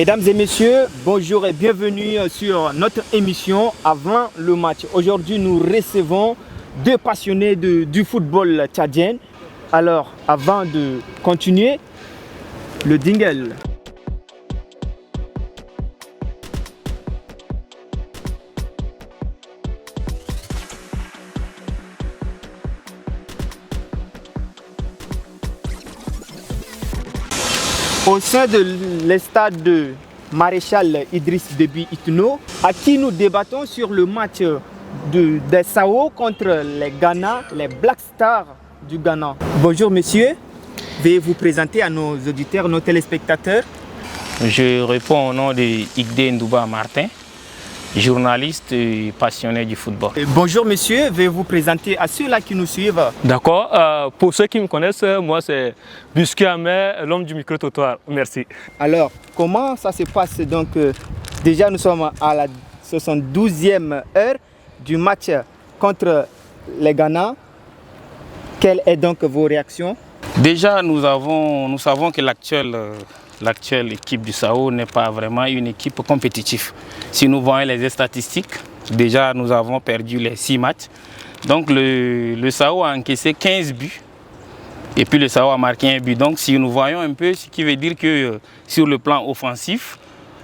Mesdames et messieurs, bonjour et bienvenue sur notre émission Avant le match. Aujourd'hui, nous recevons deux passionnés du football tchadien. Alors, avant de continuer, le dingle. Au sein de l'estade de Maréchal Idriss Déby Itno, à qui nous débattons sur le match des Sao contre les Ghana, les Black Stars du Ghana. Bonjour messieurs, veuillez vous présenter à nos auditeurs, nos téléspectateurs. Je réponds au nom de Igde Ndouba Martin, journaliste et passionné du football. Bonjour messieurs, veuillez vous présenter à ceux-là qui nous suivent. D'accord, pour ceux qui me connaissent, moi c'est Busquet Ahmed, l'homme du micro-trottoir. Merci. Alors, comment ça se passe donc déjà nous sommes à la 72e heure du match contre les Ghana. Quelles sont donc vos réactions? Déjà, nous savons que l'actuelle équipe du Sao n'est pas vraiment une équipe compétitive. Si nous voyons les statistiques, déjà nous avons perdu les 6 matchs. Donc le Sao a encaissé 15 buts et puis le Sao a marqué un but. Donc si nous voyons un peu, ce qui veut dire que sur le plan offensif,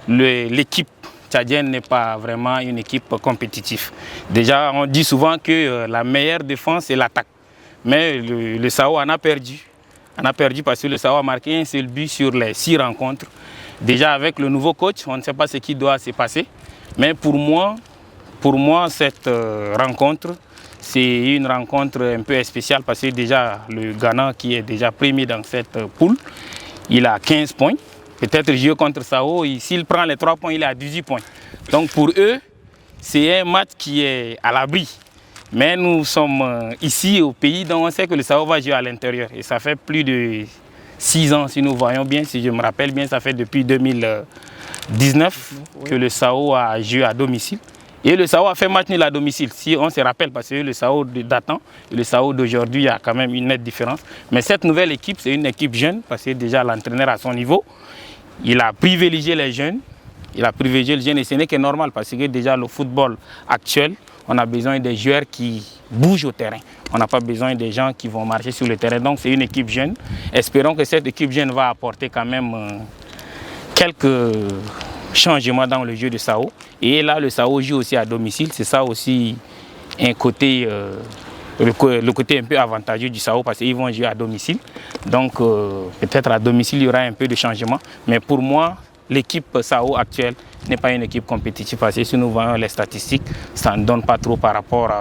l'équipe tchadienne n'est pas vraiment une équipe compétitive. Déjà, on dit souvent que la meilleure défense est l'attaque. Mais le Sao en a perdu. On a perdu parce que le Sao a marqué un seul but sur les 6 rencontres. Déjà avec le nouveau coach, on ne sait pas ce qui doit se passer. Mais pour moi cette rencontre, c'est une rencontre un peu spéciale parce que déjà le Ghana qui est déjà premier dans cette poule, il a 15 points. Peut-être jouer contre Sao, s'il prend les 3 points, il est à 18 points. Donc pour eux, c'est un match qui est à l'abri. Mais nous sommes ici au pays, donc on sait que le Sao va jouer à l'intérieur. Et ça fait plus de 6 ans, si nous voyons bien, si je me rappelle bien, ça fait depuis 2019 que le Sao a joué à domicile. Et le Sao a fait match nul à domicile, si on se rappelle, parce que le Sao datant et le Sao d'aujourd'hui, il y a quand même une nette différence. Mais cette nouvelle équipe, c'est une équipe jeune, parce que déjà l'entraîneur à son niveau, il a privilégié les jeunes. Il a privilégié les jeunes et ce n'est que normal, parce que déjà le football actuel, on a besoin des joueurs qui bougent au terrain. On n'a pas besoin des gens qui vont marcher sur le terrain. Donc c'est une équipe jeune. Espérons que cette équipe jeune va apporter quand même quelques changements dans le jeu de Sao. Et là, le Sao joue aussi à domicile. C'est ça aussi un côté, le côté un peu avantageux du Sao parce qu'ils vont jouer à domicile. Donc peut-être à domicile, il y aura un peu de changement. Mais pour moi, l'équipe Sao actuelle n'est pas une équipe compétitive parce que si nous voyons les statistiques, ça ne donne pas trop par rapport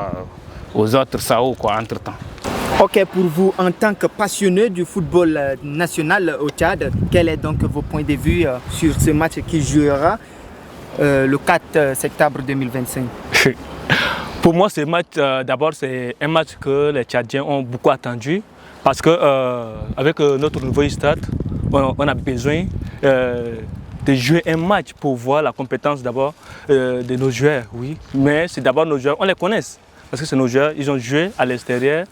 aux autres Sao entre-temps. Ok, pour vous, en tant que passionné du football national au Tchad, quels sont donc vos points de vue sur ce match qui jouera le 4 septembre 2025? Pour moi, ce match, d'abord, c'est un match que les Tchadiens ont beaucoup attendu parce qu'avec notre nouveau stade, on a besoin de jouer un match pour voir la compétence d'abord de nos joueurs, oui. Mais c'est d'abord nos joueurs, on les connaît. Parce que c'est nos joueurs, ils ont joué à l'extérieur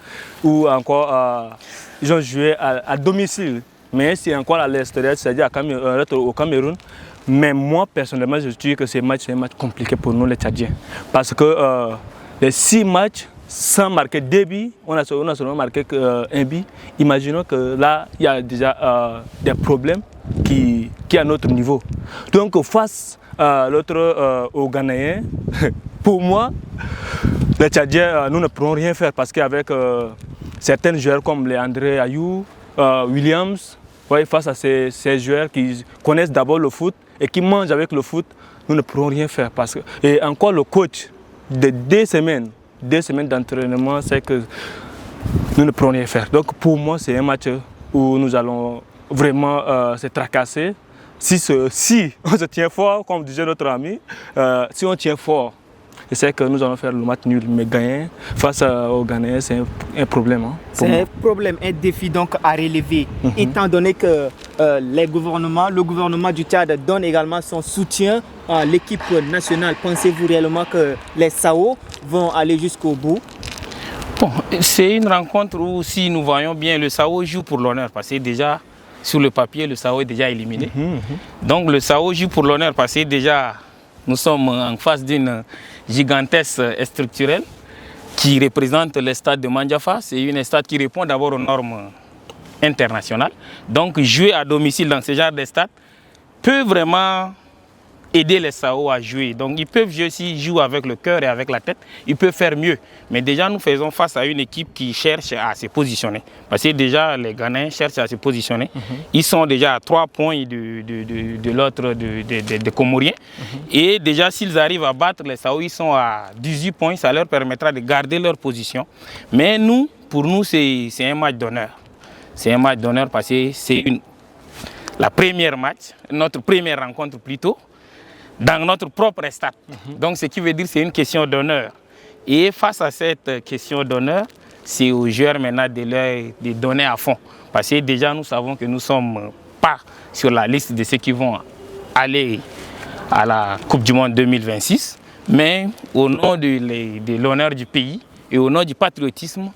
ou encore ils ont joué à domicile. Mais c'est encore à l'extérieur, c'est-à-dire au Cameroun. Mais moi, personnellement, je dis que c'est un match compliqué pour nous, les Tchadiens. Parce que les 6 matchs, sans marquer 2 buts, on a seulement marqué un but. Imaginons que là, il y a déjà des problèmes qui à notre niveau. Donc face à l'autre aux Ghanéens, pour moi, les Tchadiens, nous ne pourrons rien faire parce qu'avec certains joueurs comme les André Ayou, Williams, ouais, face à ces joueurs qui connaissent d'abord le foot et qui mangent avec le foot, nous ne pourrons rien faire. Et encore le coach de 2 semaines d'entraînement, c'est que nous ne pourrons rien faire. Donc pour moi, c'est un match où nous allons vraiment se tracasser. Si on se tient fort, comme disait notre ami, si on tient fort, je sais que nous allons faire le match nul, mais gagner face aux Ghanéens, c'est un problème. Hein, c'est un problème, un défi donc à relever, étant donné que le gouvernement du Tchad donne également son soutien à l'équipe nationale. Pensez-vous réellement que les Sao vont aller jusqu'au bout? Bon, c'est une rencontre où, si nous voyons bien, le Sao joue pour l'honneur, parce que déjà, sur le papier, le SAO est déjà éliminé. Donc le SAO joue pour l'honneur parce que déjà, nous sommes en face d'une gigantesque structurelle qui représente le stade de Mandjafa. C'est une stade qui répond d'abord aux normes internationales. Donc jouer à domicile dans ce genre de stade peut vraiment aider les SAO à jouer. Donc ils peuvent jouer, s'ils jouent avec le cœur et avec la tête, ils peuvent faire mieux. Mais déjà nous faisons face à une équipe qui cherche à se positionner. Parce que déjà les Ghanéens cherchent à se positionner. Ils sont déjà à 3 points de l'autre, des Comoriens. Et déjà s'ils arrivent à battre les SAO, ils sont à 18 points. Ça leur permettra de garder leur position. Mais nous, pour nous, c'est un match d'honneur. C'est un match d'honneur parce que c'est la première match, notre première rencontre plutôt, dans notre propre stade. Donc ce qui veut dire que c'est une question d'honneur. Et face à cette question d'honneur, c'est aux joueurs maintenant de donner à fond. Parce que déjà nous savons que nous ne sommes pas sur la liste de ceux qui vont aller à la Coupe du Monde 2026. Mais au nom de l'honneur du pays et au nom du patriotisme,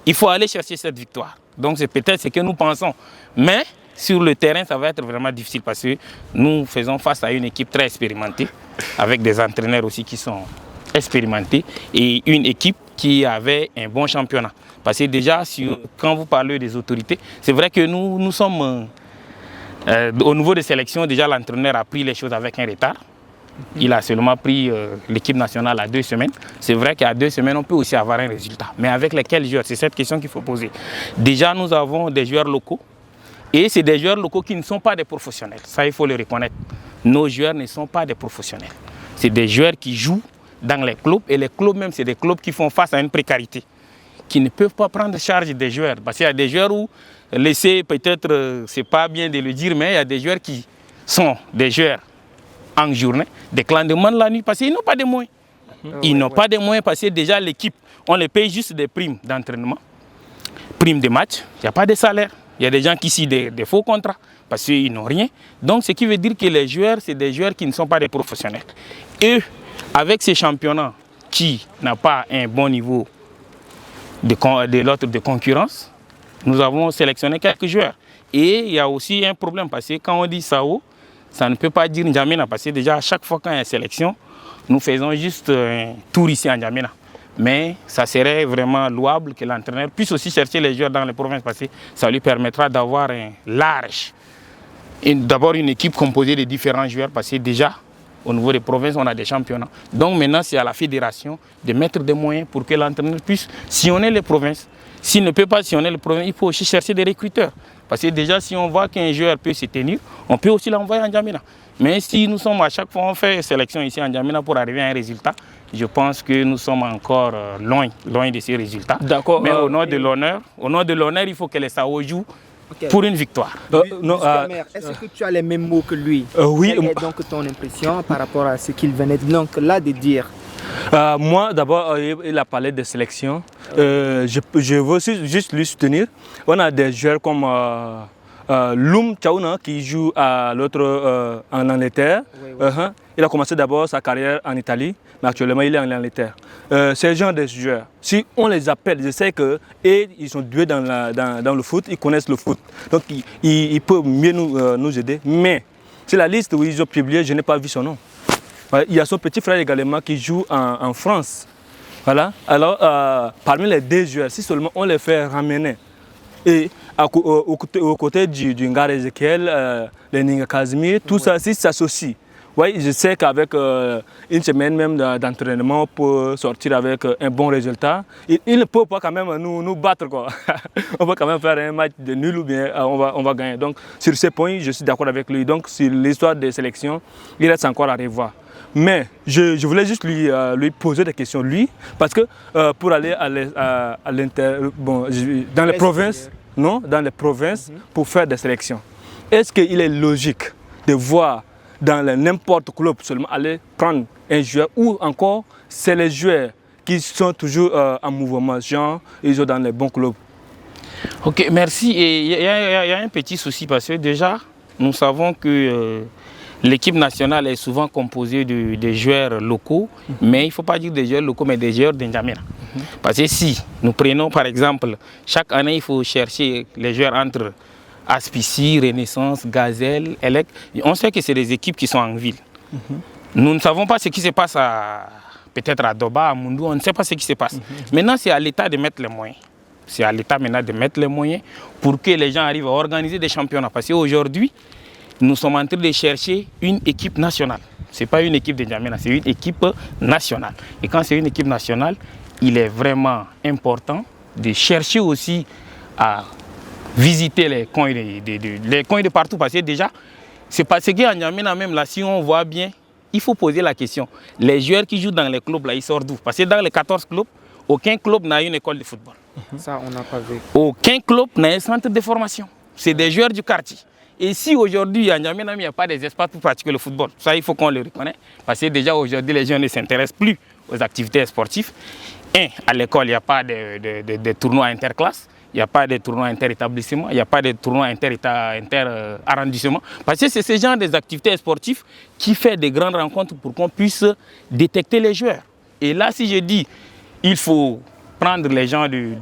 il faut aller chercher cette victoire. Donc c'est peut-être ce que nous pensons. Mais sur le terrain, ça va être vraiment difficile parce que nous faisons face à une équipe très expérimentée, avec des entraîneurs aussi qui sont expérimentés et une équipe qui avait un bon championnat. Parce que déjà, quand vous parlez des autorités, c'est vrai que nous sommes au niveau des sélections, déjà l'entraîneur a pris les choses avec un retard. Il a seulement pris l'équipe nationale à 2 semaines. C'est vrai qu'à 2 semaines, on peut aussi avoir un résultat. Mais avec lesquels joueurs? C'est cette question qu'il faut poser. Déjà, nous avons des joueurs locaux. Et c'est des joueurs locaux qui ne sont pas des professionnels. Ça, il faut le reconnaître. Nos joueurs ne sont pas des professionnels. C'est des joueurs qui jouent dans les clubs. Et les clubs même, c'est des clubs qui font face à une précarité. Qui ne peuvent pas prendre charge des joueurs. Parce qu'il y a des joueurs où, laisser peut-être, c'est pas bien de le dire, mais il y a des joueurs qui sont des joueurs en journée, des clandemans la nuit, parce qu'ils n'ont pas de moyens. Ils n'ont pas de moyens parce que déjà l'équipe, on les paye juste des primes d'entraînement, primes de match, il n'y a pas de salaire. Il y a des gens qui signent des faux contrats parce qu'ils n'ont rien. Donc, ce qui veut dire que les joueurs, c'est des joueurs qui ne sont pas des professionnels. Et avec ces championnats qui n'ont pas un bon niveau de concurrence, nous avons sélectionné quelques joueurs. Et il y a aussi un problème parce que quand on dit SAO, ça ne peut pas dire N'Djamena parce que déjà à chaque fois qu'il y a une sélection, nous faisons juste un tour ici à N'Djamena. Mais ça serait vraiment louable que l'entraîneur puisse aussi chercher les joueurs dans les provinces parce que ça lui permettra d'avoir un large, d'abord une équipe composée de différents joueurs parce que déjà au niveau des provinces on a des championnats. Donc maintenant c'est à la fédération de mettre des moyens pour que l'entraîneur puisse sillonner les provinces. S'il ne peut pas sillonner les provinces, il faut aussi chercher des recruteurs. Parce que déjà si on voit qu'un joueur peut se tenir, on peut aussi l'envoyer en N'Djamena. Mais si nous sommes à chaque fois, on fait sélection ici en N'Djamena pour arriver à un résultat, je pense que nous sommes encore loin de ces résultats. D'accord. Mais au nom de l'honneur, il faut que les SAO jouent pour une victoire. Est-ce que tu as les mêmes mots que lui? Oui. Quelle est donc ton impression par rapport à ce qu'il venait donc là de dire? Moi, d'abord, il a parlé de sélection. Je veux aussi juste lui soutenir. On a des joueurs comme Loum Tchaouna qui joue à l'autre en Angleterre. Oui. Il a commencé d'abord sa carrière en Italie, mais actuellement il est en Angleterre. Ces gens de joueurs, si on les appelle, je sais qu'ils sont doués dans le foot, ils connaissent le foot. Donc ils peuvent mieux nous aider. Mais sur la liste où ils ont publié, je n'ai pas vu son nom. Il y a son petit frère également qui joue en France. Voilà. Alors, parmi les 2 joueurs, si seulement on les fait ramener, et aux côtés du Ngare Ezekiel, le Ninga Kazimir, tout ça, si s'associe. Oui, je sais qu'avec une semaine même d'entraînement, on peut sortir avec un bon résultat. Il ne peut pas quand même nous battre, quoi. On va quand même faire un match de nul ou bien on va gagner. Donc sur ces points, je suis d'accord avec lui. Donc sur l'histoire des sélections, il reste encore à revoir. Mais je voulais juste lui poser des questions, lui, parce que pour aller dans les provinces, dans les provinces, pour faire des sélections, est-ce qu'il est logique de voir dans n'importe quel club seulement aller prendre un joueur ou encore c'est les joueurs qui sont toujours en mouvement, genre ils sont dans les bons clubs? Ok, merci. Et il y a un petit souci parce que déjà, nous savons que l'équipe nationale est souvent composée de joueurs locaux, mais il ne faut pas dire des joueurs locaux, mais des joueurs d'N'Djamena. Parce que si nous prenons par exemple, chaque année il faut chercher les joueurs entre Aspici, Renaissance, Gazelle, Elec. On sait que c'est des équipes qui sont en ville. Nous ne savons pas ce qui se passe peut-être à Doba, à Moundou, on ne sait pas ce qui se passe. Maintenant, c'est à l'État de mettre les moyens. C'est à l'État maintenant de mettre les moyens pour que les gens arrivent à organiser des championnats. Parce qu'aujourd'hui, nous sommes en train de chercher une équipe nationale. Ce n'est pas une équipe de N'Djamena, c'est une équipe nationale. Et quand c'est une équipe nationale, il est vraiment important de chercher aussi à visiter les coins de partout. Parce que déjà, c'est parce qu'à N'Djamena même, là, si on voit bien, il faut poser la question. Les joueurs qui jouent dans les clubs, là, ils sortent d'où? Parce que dans les 14 clubs, aucun club n'a une école de football. Ça, on n'a pas vu. Aucun club n'a un centre de formation. C'est des joueurs du quartier. Et si aujourd'hui, à N'Djamena, il n'y a pas des espaces pour pratiquer le football, ça, il faut qu'on le reconnaisse. Parce que déjà, aujourd'hui, les gens ne s'intéressent plus aux activités sportives. À l'école, il n'y a pas de tournois interclasses. Il n'y a pas de tournois inter-établissements, il n'y a pas de tournois inter-arrondissements. Parce que c'est ce genre d'activités sportives qui fait des grandes rencontres pour qu'on puisse détecter les joueurs. Et là, si je dis il faut prendre les gens du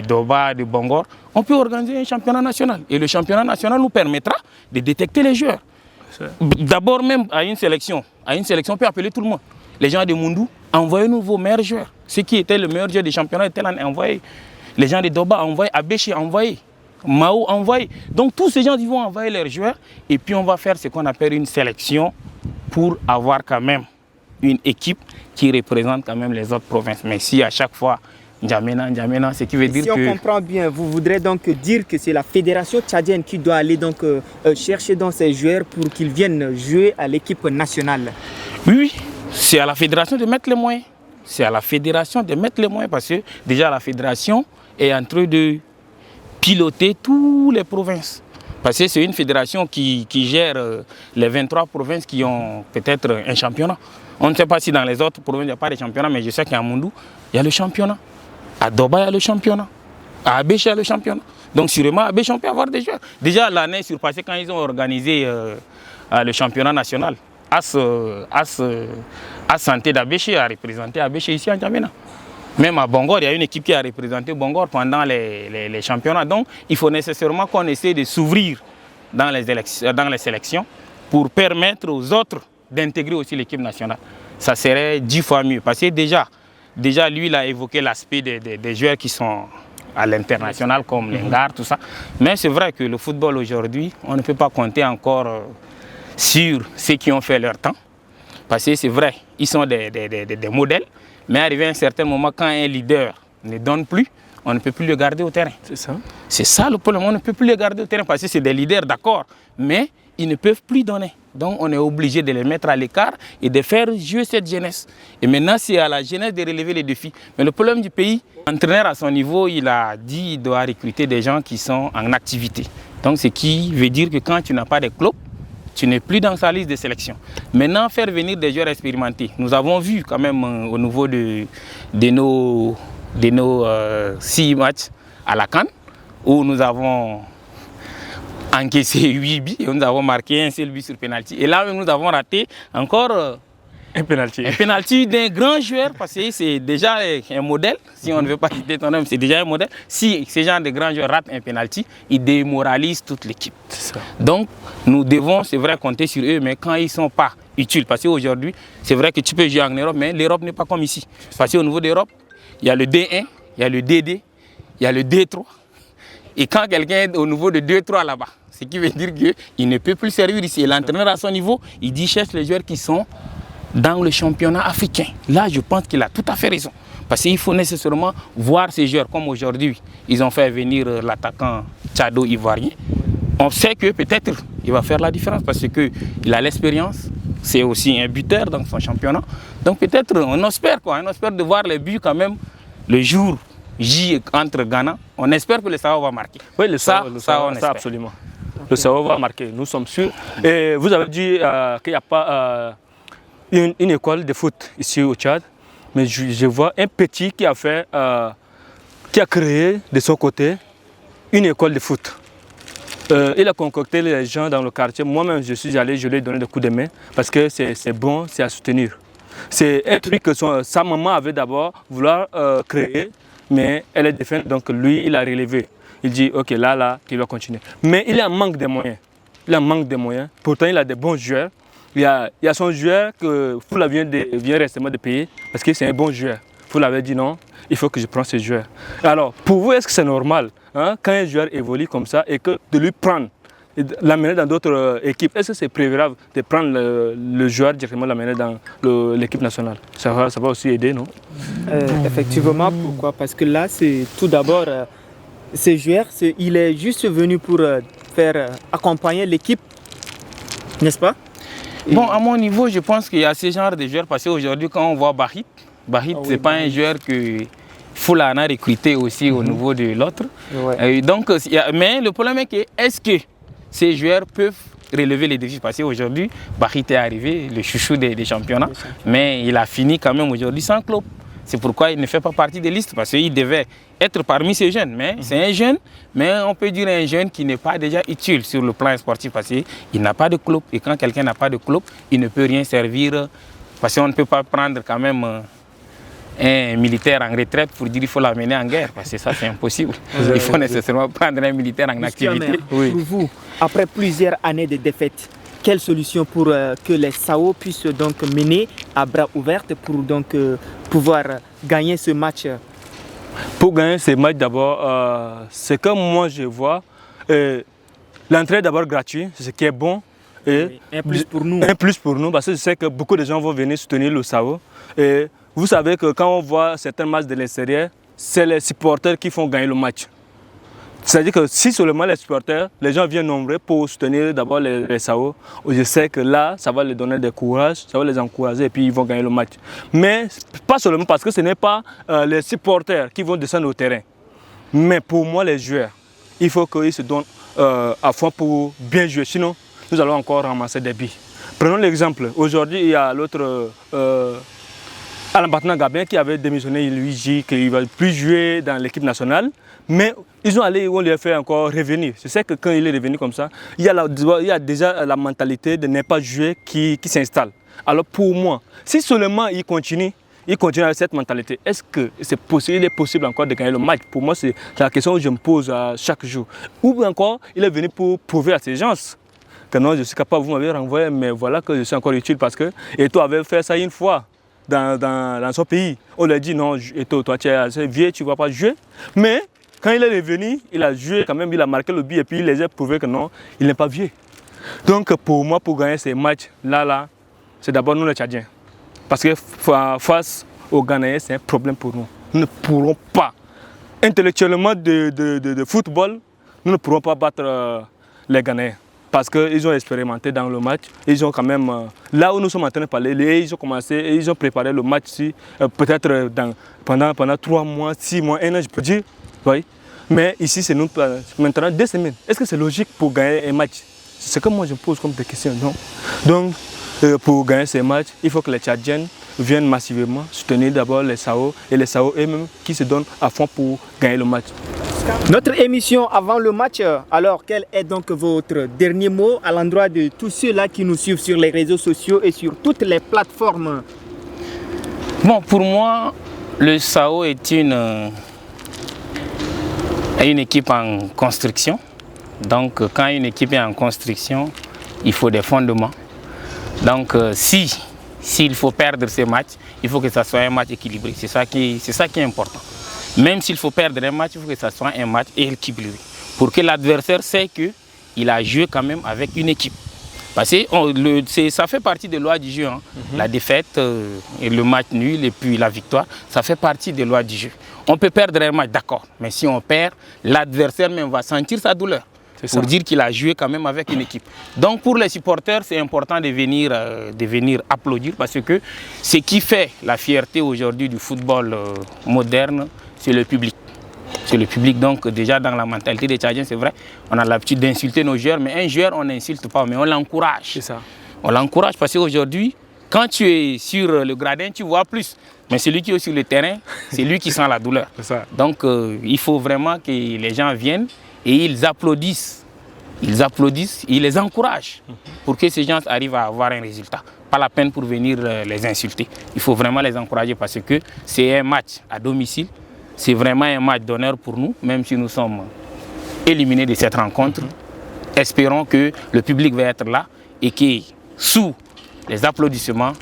Doba, du Bongor, on peut organiser un championnat national. Et le championnat national nous permettra de détecter les joueurs. D'abord même à une sélection, on peut appeler tout le monde. Les gens de Moundou, envoyez-nous vos meilleurs joueurs. Ceux qui étaient le meilleur joueur du championnat étaient là, envoyés. Les gens de Doba envoyent, Abéché envoyé, Mao envoyé. Donc tous ces gens ils vont envoyer leurs joueurs et puis on va faire ce qu'on appelle une sélection pour avoir quand même une équipe qui représente quand même les autres provinces. Mais si à chaque fois, N'Djamena, ce qui veut dire que... Si on comprend bien, vous voudrez donc dire que c'est la fédération tchadienne qui doit aller donc chercher dans ces joueurs pour qu'ils viennent jouer à l'équipe nationale. Oui, c'est à la fédération de mettre les moyens. C'est à la fédération de mettre les moyens parce que déjà la fédération est en train de piloter toutes les provinces. Parce que c'est une fédération qui gère les 23 provinces qui ont peut-être un championnat. On ne sait pas si dans les autres provinces il n'y a pas de championnat, mais je sais qu'à Moundou, il y a le championnat. À Doba, il y a le championnat. À Abéché, il y a le championnat. Donc sûrement, à Abéché, on peut avoir des joueurs. Déjà l'année surpassée, quand ils ont organisé le championnat national, As Santé d'Abéché a représenté Abéché ici à N'Djamena. Même à Bongor, il y a une équipe qui a représenté Bongor pendant les championnats. Donc, il faut nécessairement qu'on essaie de s'ouvrir dans les sélections pour permettre aux autres d'intégrer aussi l'équipe nationale. Ça serait 10 fois mieux. Parce que déjà lui, il a évoqué l'aspect des joueurs qui sont à l'international, comme Lengar, tout ça. Mais c'est vrai que le football aujourd'hui, on ne peut pas compter encore sur ceux qui ont fait leur temps. Parce que c'est vrai, ils sont des modèles. Mais arrivé à un certain moment, quand un leader ne donne plus, on ne peut plus le garder au terrain. C'est ça. C'est ça le problème, on ne peut plus les garder au terrain parce que c'est des leaders, d'accord, mais ils ne peuvent plus donner. Donc on est obligé de les mettre à l'écart et de faire jouer cette jeunesse. Et maintenant, c'est à la jeunesse de relever les défis. Mais le problème du pays, l'entraîneur à son niveau, il a dit qu'il doit recruter des gens qui sont en activité. Donc ce qui veut dire que quand tu n'as pas de club, tu n'es plus dans sa liste de sélection. Maintenant, faire venir des joueurs expérimentés. Nous avons vu quand même au niveau de nos 6 matchs à la CAN, où nous avons encaissé 8 buts et nous avons marqué un seul but sur pénalty. Et là, nous avons raté encore un pénalty d'un grand joueur, parce que c'est déjà un modèle. Si on ne veut pas quitter ton homme, c'est déjà un modèle. Si ces gens de grands joueurs ratent un pénalty, ils démoralisent toute l'équipe. Donc, nous devons, c'est vrai, compter sur eux, mais quand ils ne sont pas utiles, parce qu'aujourd'hui, c'est vrai que tu peux jouer en Europe, mais l'Europe n'est pas comme ici. Parce qu'au niveau d'Europe, il y a le D1, il y a le DD, il y a le D3. Et quand quelqu'un est au niveau de 2-3 là-bas, ce qui veut dire qu'il ne peut plus servir ici. Et l'entraîneur à son niveau, il dit cherche les joueurs qui sont dans le championnat africain. Là, je pense qu'il a tout à fait raison. Parce qu'il faut nécessairement voir ces joueurs comme aujourd'hui. Ils ont fait venir l'attaquant tchado-ivoirien. On sait que peut-être il va faire la différence parce qu'il a l'expérience. C'est aussi un buteur dans son championnat. Donc peut-être, on espère de voir les buts quand même le jour J entre Ghana. On espère que le Sao va marquer. Oui, le Sao, absolument. Le Sao va marquer, nous sommes sûrs. Et vous avez dit qu'il n'y a pas une école de foot ici au Tchad, mais je vois un petit qui a créé de son côté une école de foot. Il a concocté les gens dans le quartier. Moi-même, je suis allé, je lui ai donné des coups de main parce que c'est bon, c'est à soutenir. C'est un truc que sa maman avait d'abord voulu créer, mais elle est défunte, donc lui, il a relevé. il dit ok là, il va continuer. Mais il a un manque de moyens. Il a un manque de moyens. Pourtant, il a des bons joueurs. Il y a son joueur que Foula vient récemment de payer parce que c'est un bon joueur. Foula avait dit non, il faut que je prenne ce joueur. Alors, pour vous, est-ce que c'est normal quand un joueur évolue comme ça et que de lui prendre et l'amener dans d'autres équipes, est-ce que c'est préférable de prendre le joueur directement, l'amener dans l'équipe nationale? Ça va aussi aider, non? Effectivement, pourquoi? Parce que là, c'est tout d'abord, ce joueur, il est juste venu pour faire accompagner l'équipe, n'est-ce pas? Bon, à mon niveau, je pense qu'il y a ce genre de joueurs, parce qu'aujourd'hui, quand on voit Bahit, c'est pas un joueur que Foula en a recruté aussi au niveau de l'autre. Ouais. Donc, mais le problème est que, est-ce que ces joueurs peuvent relever les défis? Parce qu'aujourd'hui, Bahit est arrivé, le chouchou des championnats, mais il a fini quand même aujourd'hui sans club. C'est pourquoi il ne fait pas partie des listes, parce qu'il devait être parmi ces jeunes. Mais c'est un jeune, mais on peut dire un jeune qui n'est pas déjà utile sur le plan sportif, parce qu'il n'a pas de club. Et quand quelqu'un n'a pas de club, il ne peut rien servir, parce qu'on ne peut pas prendre quand même un militaire en retraite pour dire qu'il faut l'amener en guerre, parce que ça c'est impossible. Il faut nécessairement prendre un militaire en activité. Pour vous, après plusieurs années de défaites, quelle solution pour que les Sao puissent donc mener à bras ouverts pour donc pouvoir gagner ce match? Pour gagner ce match, d'abord, c'est comme moi je vois, l'entrée est d'abord gratuite, c'est ce qui est bon. Et un plus pour nous. Un plus pour nous, parce que je sais que beaucoup de gens vont venir soutenir le Sao. Et vous savez que quand on voit certains matchs de l'extérieur, c'est les supporters qui font gagner le match. C'est-à-dire que si seulement les supporters, les gens viennent nombreux pour soutenir d'abord les Sao, je sais que là, ça va les donner du courage, ça va les encourager et puis ils vont gagner le match. Mais pas seulement parce que ce n'est pas les supporters qui vont descendre au terrain. Mais pour moi, les joueurs, il faut qu'ils se donnent à fond pour bien jouer. Sinon, nous allons encore ramasser des billes. Prenons l'exemple. Aujourd'hui, il y a l'autre Alain Batna Gabin qui avait démissionné, lui dit qu'il ne va plus jouer dans l'équipe nationale. Mais ils ont allé, on lui a fait encore revenir. Je sais que quand il est revenu comme ça, il y a déjà la mentalité de ne pas jouer qui s'installe. Alors pour moi, si seulement il continue avec cette mentalité, est-ce que il est possible encore de gagner le match? Pour moi, c'est la question que je me pose chaque jour. Ou encore, il est venu pour prouver à ces gens que non, je suis capable, vous m'avez renvoyé, mais voilà que je suis encore utile parce que Eto'o avait fait ça une fois dans son pays. On lui a dit non, Eto'o, toi tu es assez vieux, tu ne vas pas jouer. Mais quand il est revenu, il a joué quand même, il a marqué le but et puis il les a prouvé que non, il n'est pas vieux. Donc pour moi, pour gagner ces matchs, là, c'est d'abord nous les Tchadiens. Parce que face aux Ghanéens, c'est un problème pour nous. Nous ne pourrons pas, intellectuellement de football, nous ne pourrons pas battre les Ghanéens. Parce qu'ils ont expérimenté dans le match, ils ont quand même, là où nous sommes en train de parler, ils ont commencé, ils ont préparé le match peut-être pendant 3 mois, 6 mois, 1 an, je peux dire. Oui. Mais ici, c'est nous maintenant 2 semaines. Est-ce que c'est logique pour gagner un match? C'est ce que moi je me pose comme des questions, non? Donc, pour gagner ces matchs, il faut que les Tchadiens viennent massivement soutenir d'abord les Sao et les Sao eux-mêmes qui se donnent à fond pour gagner le match. Notre émission avant le match, alors quel est donc votre dernier mot à l'endroit de tous ceux-là qui nous suivent sur les réseaux sociaux et sur toutes les plateformes? Bon, pour moi, le Sao est une équipe en construction. Donc, quand une équipe est en construction, il faut des fondements. Donc, s'il faut perdre ces matchs, il faut que ça soit un match équilibré. C'est ça qui est important. Même s'il faut perdre un match, il faut que ça soit un match équilibré. Pour que l'adversaire sait qu'il a joué quand même avec une équipe. Parce que ça fait partie des lois du jeu. Hein. La défaite, et le match nul et puis la victoire, ça fait partie des lois du jeu. On peut perdre un match, d'accord. Mais si on perd, l'adversaire même va sentir sa douleur. Pour dire qu'il a joué quand même avec une équipe. Donc pour les supporters, c'est important de venir applaudir parce que ce qui fait la fierté aujourd'hui du football moderne, c'est le public. C'est le public, donc déjà dans la mentalité des Tchadiens, c'est vrai, on a l'habitude d'insulter nos joueurs, mais un joueur, on n'insulte pas, mais on l'encourage. C'est ça. On l'encourage parce qu'aujourd'hui, quand tu es sur le gradin, tu vois plus. Mais celui qui est sur le terrain, c'est lui qui sent la douleur. Donc il faut vraiment que les gens viennent et ils applaudissent, ils les encouragent pour que ces gens arrivent à avoir un résultat. Pas la peine pour venir les insulter. Il faut vraiment les encourager parce que c'est un match à domicile. C'est vraiment un match d'honneur pour nous, même si nous sommes éliminés de cette rencontre. Espérons que le public va être là et que sous les applaudissements,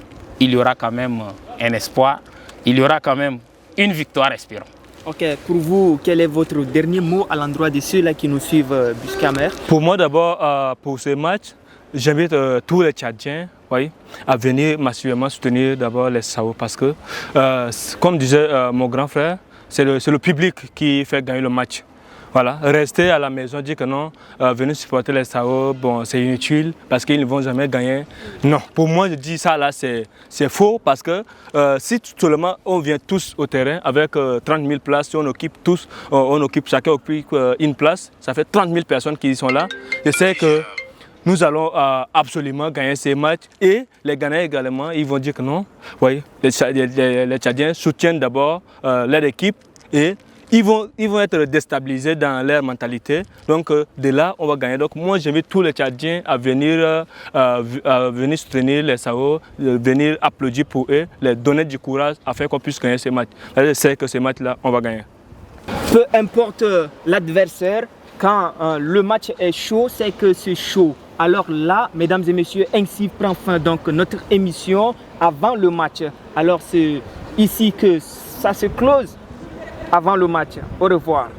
il y aura quand même un espoir, il y aura quand même une victoire, espérons. Ok, pour vous, quel est votre dernier mot à l'endroit de ceux-là qui nous suivent Buscamer? Pour moi d'abord, pour ce match, j'invite tous les Tchadiens à venir massivement soutenir d'abord les Sao parce que, comme disait mon grand frère, c'est le public qui fait gagner le match. Voilà, rester à la maison, dire que non, venir supporter les Sao, bon, c'est inutile parce qu'ils ne vont jamais gagner. Non, pour moi, je dis ça là, c'est faux parce que si seulement on vient tous au terrain avec 30 000 places, si on occupe tous, chacun occupe une place, ça fait 30 000 personnes qui sont là. Je sais que nous allons absolument gagner ces matchs et les Ghanéens également, ils vont dire que non. Oui, les Tchadiens soutiennent d'abord leur équipe et ils vont être déstabilisés dans leur mentalité. Donc de là, on va gagner. Donc moi, j'invite tous les Tchadiens à venir soutenir les Sao, venir applaudir pour eux, leur donner du courage afin qu'on puisse gagner ces matchs. Je sais que ces matchs-là, on va gagner. Peu importe l'adversaire, quand le match est chaud, c'est que c'est chaud. Alors là, mesdames et messieurs, ainsi prend fin donc notre émission avant le match. Alors c'est ici que ça se close avant le match. Au revoir.